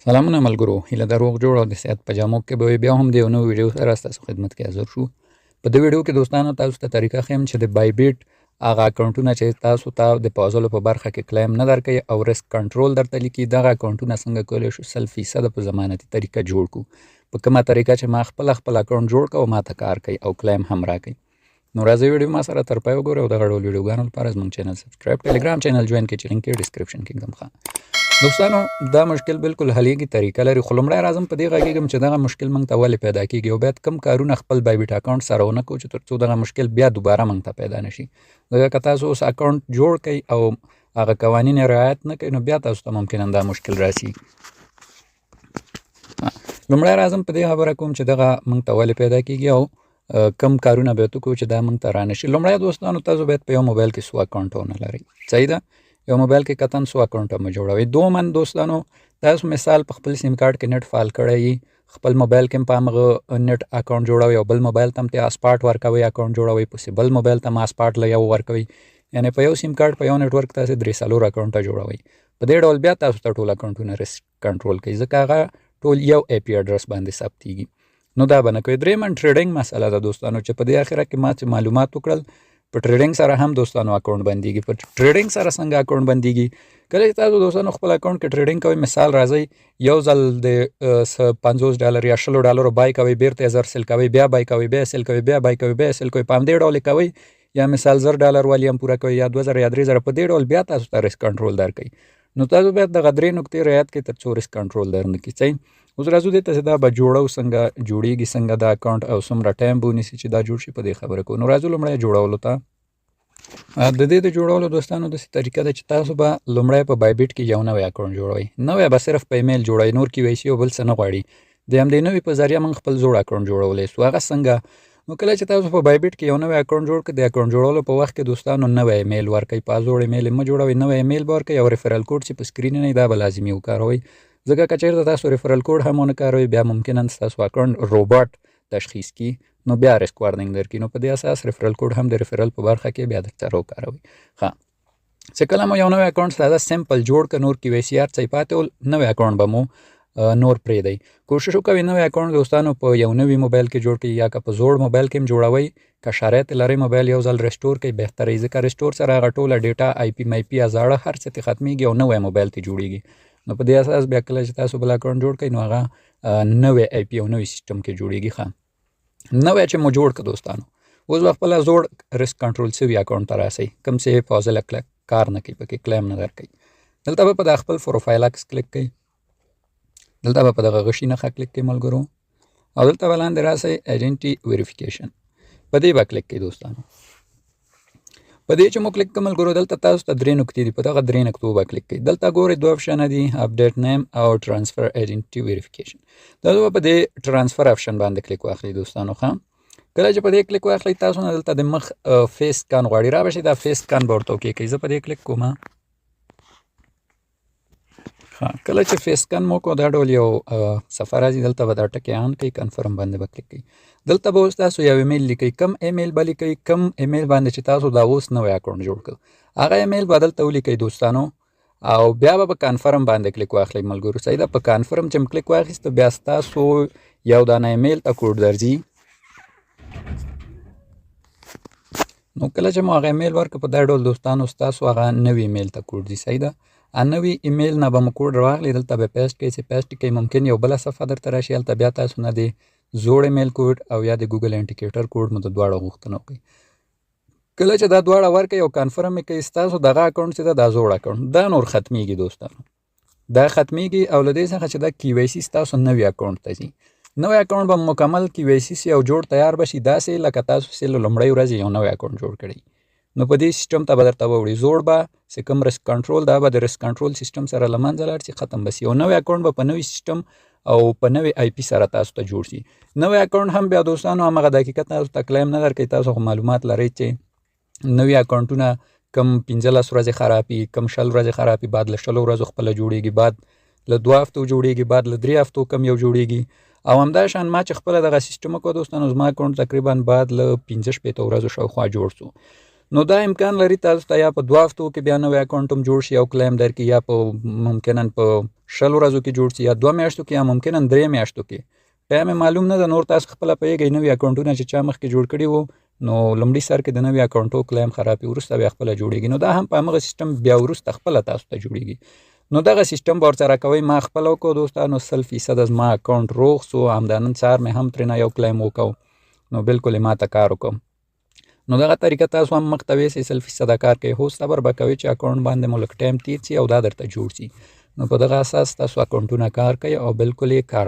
سلامونه ملګرو، هیله ده روغ جوړ او د صحت په جامو کې به بیا هم د یو نوې ویډیو سره ستاسو خدمت کې حاضر شو. په دې ویډیو کې دوستانو تاسو ته طریقه ښیم چې د بایبیټ هغه اکونټونه چې تاسو ته د پازلو په برخه کې کلیم نه درکوي او ریسک کنټرول درته لیکي، دغه اکونټونه څنګه کولی شو 100% په ضمانتي طریقه جوړ کړو. په کومه طریقه چې ما خپل اکونټ جوړ کړ او ما ته کار کوي او کلیم هم راکوي. نو راځئ ویډیو ما سره تر پای وګورئ او دغه ډول ویډیوګانو لپاره زموږ چینل سبسکرایب، ټلګرام چینل جوین کړئ چې لینک یې ډسکرپشن کې ږدم. دوستانو دا مشکل بالکل حلیږي طریقه لري، خو لومړی راځم په دې غږیږم چې دغه مشکل موږ ته ولې پیدا کیږي او باید کم کارونه خپل بایبیټ اکاونټ سره ونه کړو چې ترڅو دغه مشکل بیا دوباره موږ ته پیدا نشي. ځکه که تاسو اوس اکاونټ جوړ کړئ او هغه قوانین رعایت نه کوئ نو بیا تاسو ته ممکن دا مشکل راشي. لومړی راځم په دې خبره کوم چې دغه موږ ته ولې پیدا کیږي او کم کارونه به وکړو چې دا موږ ته رانشي. لومړی دوستانو تاسو باید په یو موبایل کې څو اکاونټونه لرئ. صحیح ده؟ یو موبایل کې قطعا څو اکاونټ مو جوړوي. دومره دوستانو تاسو مثال په خپل سیم کارت کې نت فایل کړی، خپل موبایل کې په هغه نت اکاونټ جوړوي او بل موبایل ته ته اسپاټ ورکوي اکاونټ جوړوي، په بل موبایل ته اسپاټ له یو ورکوي، یعنی په یو سیم کارت په یو نتورک تاسو 3 اکاونټ جوړوي. په دې ډول بیا تاسو ته ټول اکاونټونه ریسک کنټرول کوي ځکه هغه ټول یو آی پی اډرس باندې ثبتېږي. نو دا به نه کوي. درېیم ټریډینګ مسله ده دوستانو چې په دې اخره کې ما چې معلومات وکړل په ټریډینګ سره هم دوستانو اکاونټ بندېږي. په ټریډینګ سره څنګه اکاونټ بندېږي؟ کله چې تاسو دوستانو خپل اکاونټ کې ټریډینګ کوئ، مثال راځئ یو ځل د $50 یا $100 بای کوئ، بیرته 1000 سیل کوئ، بیا بای کوئ، بیا سیل کوئ، بیا بای کوئ، بیا سیل کوئ، په همدې ډول کوئ. یا مثال $1000 والی هم پوره کوئ یا 2000 یا 3000، په دې ډول بیا تاسو ته ریسک کنټرول درکوي. نو تاسو باید دغه 3 نقطې رعایت کړئ ترڅو ریسک کنټرول درنه کړي. صحیح. اوس راځو دې ته چې دا به جوړو څنګه جوړیږي، څنګه دا اکاونټ او څومره ټایم به ونیسي چې دا جوړ شي، په دې خبره کوو. نو راځو لومړی جوړولو ته. د دې د جوړولو دوستانو داسې طریقه ده چې تاسو به لومړی په بایبیټ کې یو نوی اکاونټ جوړوئ. نوی به صرف په ایمیل جوړوئ، نور KYC او بل څه نه غواړي. د همدې نوي په ذریعه موږ خپل زوړ اکاونټ جوړولی سو. هغه څنګه؟ نو کله چې تاسو په بایبیټ کې یو نوی اکاونټ جوړ کړئ، د اکاونټ جوړولو په وخت کې دوستانو نوی ایمیل ورکړئ. په زوړ ایمیل مه جوړوئ، نوی ایمیل به ورکړئ او ریفرل کوډ چې په سکرین نه دا به لازمي وکاروئ. ځکه که چېرته تاسو ریفرل کوډ هم ونه کاروئ بیا ممکن ستاسو اکاونټ روباټ تشخیص کړي، نو بیا ریسک وارننګ درکړي. نو په دې اساس ریفرل کوډ هم د ریفرل په برخه کې بیا درسره وکاروئ. چې کله مو یو نوی اکاونټ ساده سمپل جوړ کړ، نور KYC هر څه پاتې ول، نوی اکاونټ به مو نور پرېږدئ. کوشش وکوئ نوی اکاونټ دوستانو په یو نوي موبایل کې جوړ کړئ یا که په زوړ موبایل کې هم جوړوئ. که شرایط لرئ موبایل یو ځل ریسټور کړئ بهتره وي، ځکه ریسټور سره هغه ټوله ډیټا آی پی مای پي زاړه هر څه ترې ختمېږي او نوی موبایل ترې جوړېږي. نو په دې اساس بیا کله چې تاسو بل اکاونټ جوړ کړئ نو هغه نوی آی پی او نوی سیسټم کې جوړېږي. نوی چې مو جوړ کړ دوستانو، اوس به خپله زوړ ریسک کنټرول سوي اکاونټ ته راسئ، کوم چې فاضل کار نه کوي، پکې کلیم نه درکوي. دلته به په د خپل پروفایل عکس کلیک کوئ، دلته به په دغه غشي نښه کلیک کوئ ملګرو، او دلته به لاندې راسئ ایجنټي ویریفیکیشن، په دې به کلیک کوئ دوستانو. په دې چې مو کلیک کړ ملګرو، دلته تاسو ته 3 نقطې دي، په دغه 3 نقطو به کلیک کوئ. دلته ګورئ 2 آپشنه دي، اپډیټ نیم او ټرانسفر ایجنټي ویریفیکیشن. دلته به په دې ټرانسفر آپشن باندې کلیک واخلئ دوستانو. کله چې په دې کلیک واخلئ تاسو نه دلته د مخ فیس سکان غواړي، را به شي دا فیس سکان به ورته وکړئ. زه په دې کلیک کوم. کله چې فیس سکن مو کو دا ډول یو صفحه راځي، دلته به دا ټکي آن کوئ، کنفرم باندې به کلیک کوئ. دلته به اوس تاسو یو ایمیل لیکئ، کم ایمیل به لیکئ، کم ایمیل باندې چې تاسو دا اوس نوی اکاونټ جوړ کړ هغه ایمیل به دلته ولیکئ دوستانو، او بیا به په کنفرم باندې کلیک واخلئ ملګرو. صحیح ده؟ په کنفرم چې کلیک واخیست بیا ستاسو یو دانه ایمیل ته کوډ درځي. نو کله چې مو هغه ایمیل ورکړ په دا ډول دوستانو ستاسو هغه نوی ایمیل ته کوډ ځي. صحیح ده؟ نوی ایمیل نه به مو کوډ راغلی، دلته به پیسټ کوئ. چې پیسټ کوئ ممکن یو بله صفحه درته راشي، هلته بیا تاسو نه د زوړ ایمیل کوډ او یا د ګوګل انډیکیټر کوډ مو د دواړو غوښتنه وکړئ. کله چې دا دواړه ورکړئ او کنفرم یې کوئ، ستاسو دغه اکاونټ چې ده دا زوړ اکاونټ دا نور ختمیږي دوستانو، دا ختمیږي. او له دې څخه چې دا KYC ستاسو نوي اکاونټ ته ځي، نوی اکاونټ به مکمل KYC سي او جوړ تیار به شي، داسې لکه تاسو چې له لومړۍ ورځې یو نوی اکاونټ جوړ کړئ. نو په دې سیسټم ته به درته به وړي. زوړ به چې کوم ریسک کنټرول دا به د ریسک کنټرول سیسټم سره له منځه لاړ شي، ختم به سي، او نوی اکاونټ به په نوي سیسټم او په نوی آی پی سره تاسو ته جوړ شي. نوی اکاونټ هم بیا دوستانو همغه دقیقه تاسو ته کلیم نه درکوي. تاسو خو معلومات لرئ چې نوي اکاونټونه کم 15 ورځې خرابي، کم 20 ورځې خرابي، بعد له 20 ورځو خپله جوړېږي، بعد له 2 هفتو جوړېږي، بعد له 3 هفتو کم یو جوړېږي. او همداشان ما چې خپله دغه سیسټم وکړو دوستانو، زما اکاونټ تقریبا بعد له 15 ورځو شاوخوا جوړ شو. نو دا امکان لري تاسو ته یا په 2 هفتو کې بیا نوی اکونټ هم جوړ شي او کلیم درکړي، یا په ممکناً په 20 ورځو کې جوړ شي، یا 2 میاشتو کې، یا ممکناً 3 میاشتو کې. ټایم معلوم نه ده. نور تاسو خپله پوهېږئ نوي اکونټونه چې چا مخکې جوړ کړي وو نو لومړي سر کې د نوي اکونټو کلیم خراب وي، وروسته بیا خپله جوړېږي. نو دا هم په همغه سیسټم بیا وروسته خپله تاسو ته جوړېږي. نو دغه سیسټم به ورسره کوئ. ما خپله وکړو دوستانو، 100% زما اکونټ روغ سو. همدا نن سهار مې هم ترېنه یو کلیم وکړو، نو بالکل یې ما ته کار وکړم. نو دغه طریقه تاسو هم مخ ته ویسئ 100% کار کوي. خو صبر به کوئ چې اکونټ باندې مو لږ ټایم تېر شي او دا درته جوړ شي. نو په دغه اساس تاسو اکونټونه کار کوي او بالکل یې کاروئ.